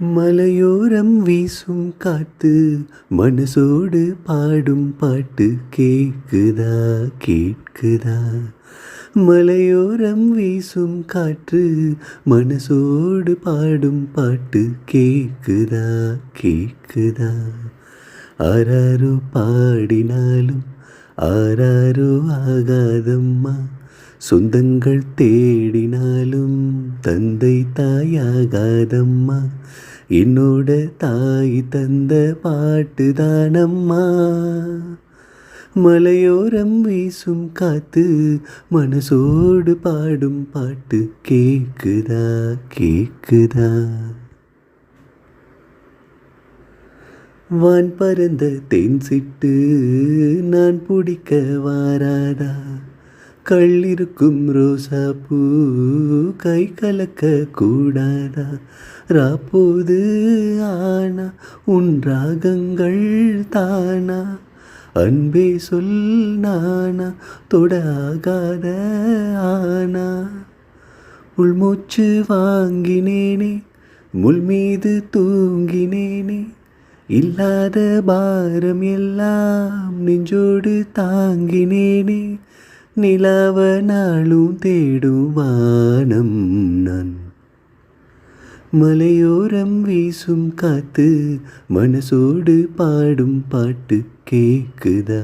மலையோரம் வீசும் காத்து மனசோடு பாடும் பாட்டு கேக்குதா கேட்குதா. மலையோரம் வீசும் காற்று மனசோடு பாடும் பாட்டு கேக்குதா கேக்குதா. ஆராரோ பாடினாலும் ஆராரோ ஆகாதம்மா, சொந்தங்கள் தேடினாலும் தந்தை தாயாகாதம்மா. என்னோட தாய் தந்த பாட்டு தானம்மா. மலையோரம் வீசும் காத்து மனசோடு பாடும் பாட்டு கேக்குதா கேக்குதா. வான் பறந்த தேன் சிட்டு நான் பிடிக்க வாராதா. கள்ளிருக்கும் ரோசா பூ கை கலக்க கூடாதா. ராப்போது ஆனா உன் ராகங்கள் தானா, அன்பே சொல் நானா தொடாகாத ஆனா. உள்மூச்சு வாங்கினேனே முள் மீது தூங்கினேனே, இல்லாத பாரம் எல்லாம் நெஞ்சோடு தாங்கினேனே. நிலாவ நாளும் தேடும் வானம் நான். மலையோரம் வீசும் காத்து மனசோடு பாடும் பாட்டு கேக்குதா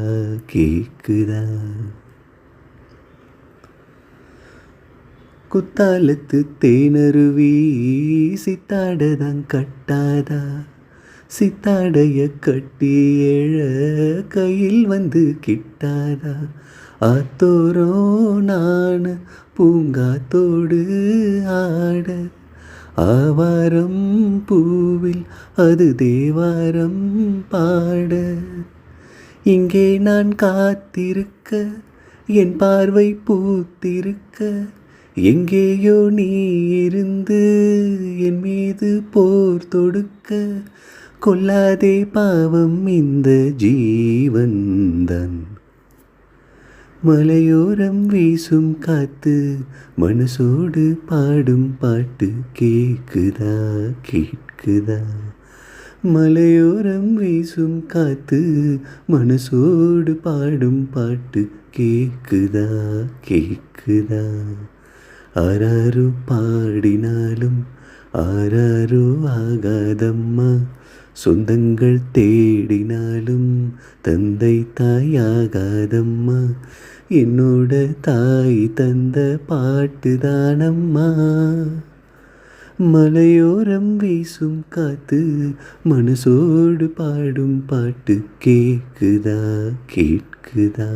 கேக்குதா. குத்தாலத்து தேனருவி சித்தாடதான் கட்டாதா. சித்தாடைய கட்டி எழ கையில் வந்து கிட்டாதா. ஆத்தோரோ நான் பூங்காத்தோடு ஆட, ஆவாரம் பூவில் அது தேவாரம் பாட. இங்கே நான் காத்திருக்க என் பார்வை பூத்திருக்க, எங்கேயோ நீ இருந்து என் மீது போர் தொடுக்க. கொல்லாதே பாவம் இந்த ஜீவன்தான். மலையோரம் வீசும் காத்து மனசோடு பாடும் பாட்டு கேக்குதா கேட்குதா. மலையோரம் வீசும் காத்து மனசோடு பாடும் பாட்டு கேக்குதா கேக்குதா. ஆராரோ பாடினாலும் ஆராரோ ஆகாதம்மா, சொந்தங்கள் தேடினாலும் தந்தை தாயாகாதம்மா. என்னோட தாய் தந்த பாட்டு தானம்மா. மலையோரம் வீசும் காத்து மனசோடு பாடும் பாட்டு கேக்குதா கேட்குதா.